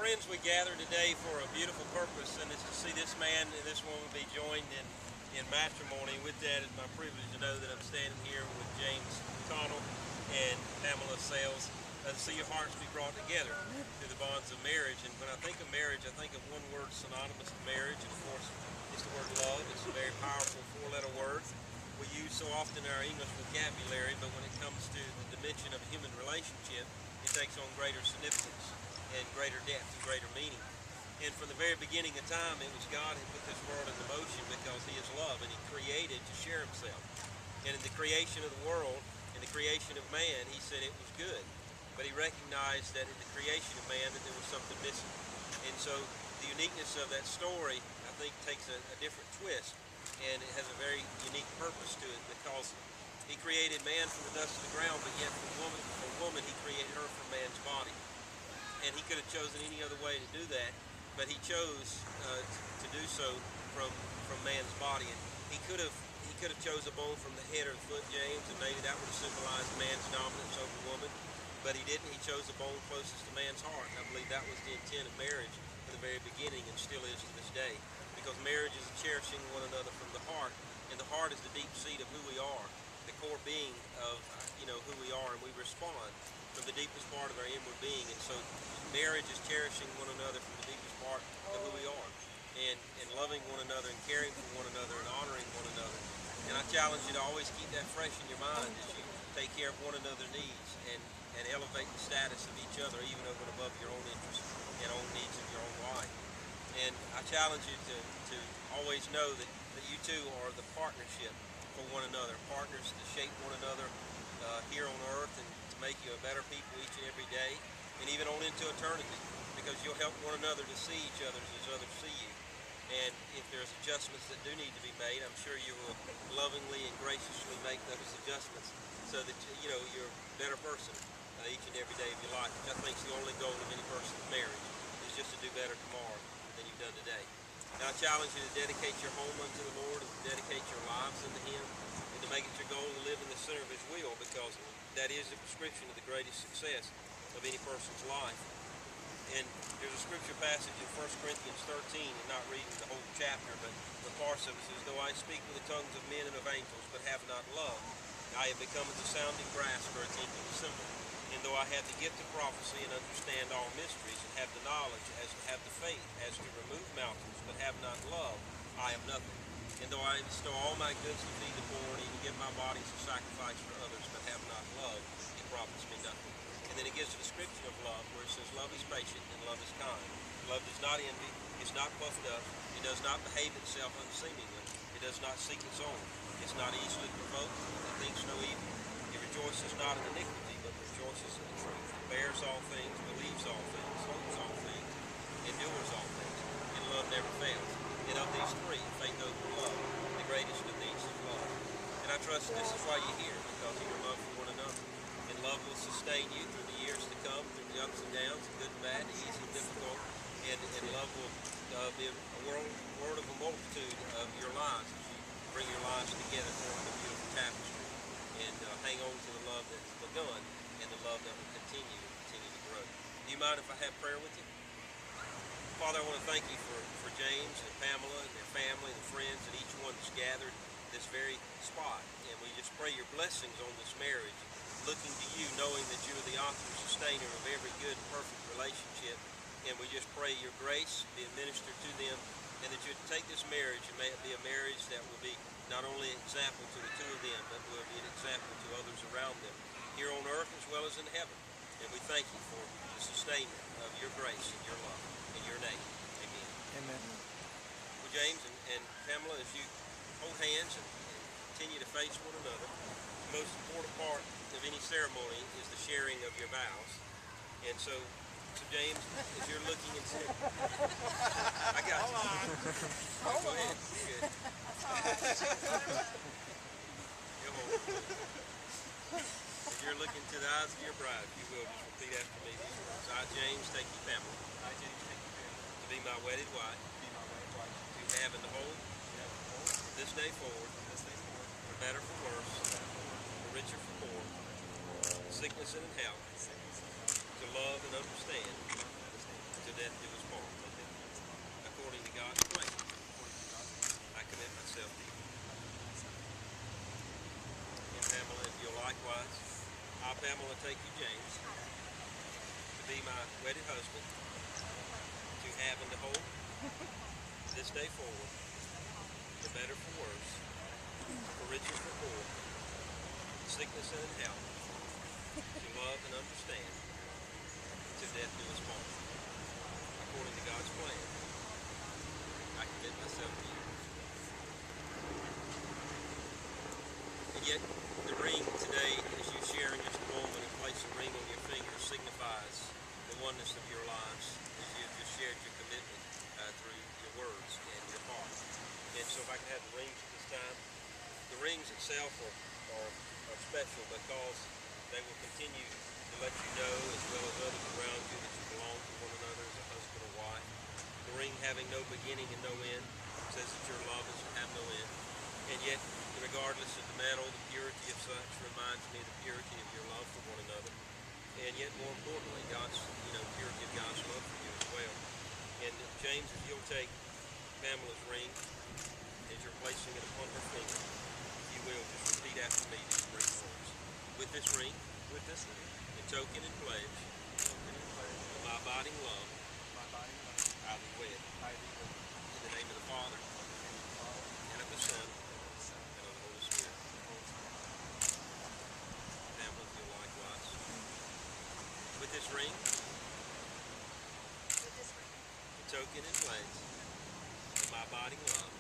Friends, we gather today for a beautiful purpose, and it's to see this man and this woman be joined in matrimony. With that, it's my privilege to know that I'm standing here with James Connell and Pamela Sales, to see your hearts be brought together through the bonds of marriage. And when I think of marriage, I think of one word synonymous to marriage, and of course, it's the word love. It's a very powerful four-letter word we use so often in our English vocabulary, but when it comes to the dimension of a human relationship, it takes on greater significance and greater depth and greater meaning. And from the very beginning of time, it was God who put this world into motion because He is love, and He created to share Himself. And in the creation of the world, in the creation of man, He said it was good. But He recognized that in the creation of man that there was something missing. And so the uniqueness of that story, I think, takes a different twist, and it has a very unique purpose to it, because He created man from the dust of the ground, but yet for woman He created her from man's body. And He could have chosen any other way to do that, but He chose to do so from man's body. And He could have chose a bone from the head or the foot, James, and maybe that would have symbolized man's dominance over woman. But He didn't. He chose the bone closest to man's heart. And I believe that was the intent of marriage from the very beginning, and still is to this day. Because marriage is cherishing one another from the heart, and the heart is the deep seat of who we are, the core being of who we are, and we respond from the deepest part of our inward being. And so marriage is cherishing one another from the deepest part of who we are, and loving one another, and caring for one another, and honoring one another. And I challenge you to always keep that fresh in your mind as you take care of one another's needs, and elevate the status of each other, even over and above your own interests and own needs of your own life. And I challenge you to always know that you two are the partnership for one another, partners to shape one another here on earth, and to make you a better people each and every day, and even on into eternity, because you'll help one another to see each other as others see you. And if there's adjustments that do need to be made, I'm sure you will lovingly and graciously make those adjustments, so that you're a better person each and every day of your life. Which I think is the only goal of any person's marriage, is just to do better tomorrow than you've done today. Now I challenge you to dedicate your home unto the Lord, and to dedicate your lives unto Him, and to make it your goal to live in the center of His will, because that is the prescription of the greatest success of any person's life. And there's a scripture passage in 1 Corinthians 13, and not reading the whole chapter, but the parts of it says, "Though I speak with the tongues of men and of angels, but have not love, I have become as a sounding brass or a tinkling cymbal. And though I have the gift of prophecy and understand all mysteries, and have the knowledge as to have the faith as to remove mountains, but have not love, I am nothing. And though I bestow all my goods to feed the poor, and even give my body as a sacrifice for others, but have not love, it profits me nothing." And then it gives a description of love, where it says, "Love is patient, and love is kind. Love does not envy, is not puffed up, it does not behave itself unseemingly, it does not seek its own, it's not easily provoked, it thinks no evil. It rejoices not in iniquity, but rejoices in the truth. It bears all things, believes all things, hopes all things, endures all things. And love never fails." And of these three, faith, hope, and love, the greatest of these is love. And I trust this is why you're here, because of your love for one another. And love will sustain you through the years to come, through the ups and downs, the good and bad, the easy and difficult. And love will be a word of a multitude of your lives as you bring your lives together, forming a beautiful tapestry. And hang on to the love that's begun, and the love that will continue to grow. Do you mind if I have prayer with you? Father, I want to thank you for James and Pamela and their family and friends, and each one that's gathered this very spot. And we just pray your blessings on this marriage, looking to you, knowing that you are the author and sustainer of every good and perfect relationship. And we just pray your grace be administered to them, and that you take this marriage and may it be a marriage that will be not only an example to the two of them, but will be an example to others around them, here on earth as well as in heaven. And we thank you for the sustainment of your grace and your love. In your name, amen. Amen. Well, James and Pamela, as you hold hands and continue to face one another, the most important part of any ceremony is the sharing of your vows. And so James, as you're looking into I got you. Go ahead. You're good. Come on. As you're looking to the eyes of your bride, if you will, just repeat after me these words. I, James, take you, Pamela. I, James, take you, To be my wedded wife. to be my wedded wife. To have and to hold. From this day forward. For better, for worse. For richer, for poor. Sickness and in health. To love and understand. To death do us part. According to God's plan. I commit myself to you. And Pamela, if you'll likewise, I, Pamela, take you, James, to be my wedded husband, to have and to hold, this day forward, for better, for worse, for richer, for poor, sickness and in health, to love and understand, to death do us part. According to God's plan, I commit myself to you. And yet, the ring today, as you share in just a moment and place a ring on your finger, signifies the oneness of your lives, as you've just shared your commitment through your words and your heart. And so if I can have the rings at this time. The rings itself are special because they will continue to let you know, as well as others around you, that you belong to one another as a husband or wife. The ring having no beginning and no end says that your love is to have no end. And yet, regardless of the metal, the purity of such reminds me of the purity of your love for one another. And yet, more importantly, God's, purity of God's love for you as well. And James, if you'll take Pamela's ring, as you're placing it upon her finger, if you will, just repeat after me these great words. With this ring, in token and pledge, of my abiding love, I thee wed. In the name of the Father, and of the Son, and of the Holy Spirit. Pamela, if you'll likewise. With this ring, in token and pledge, of my abiding love,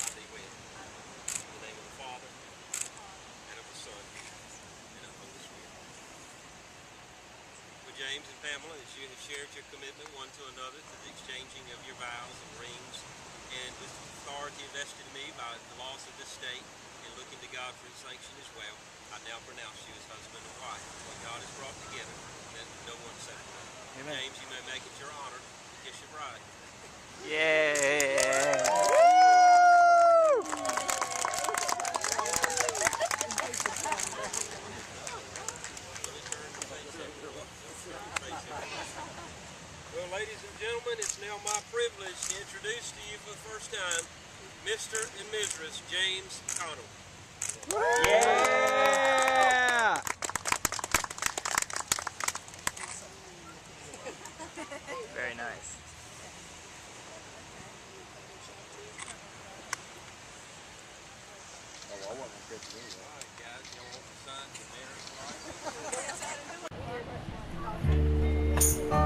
I thee wed. In the name of the Father, and of the Son, and of the Holy Spirit. Well, James and Pamela, as you have shared your commitment one to another to the exchanging of your vows and rings, and with authority invested in me by the laws of this state, and looking to God for his sanction as well, I now pronounce you as husband and wife. What God has brought together, let no one separate. Amen. James, you may make it your honor to kiss your bride. Yeah. Well, ladies and gentlemen, it's now my privilege to introduce to you for the first time Mr. and Mrs. James Connell. Yeah. Very nice. Oh, I wasn't good to All right, guys, y'all want the sign to marriage life?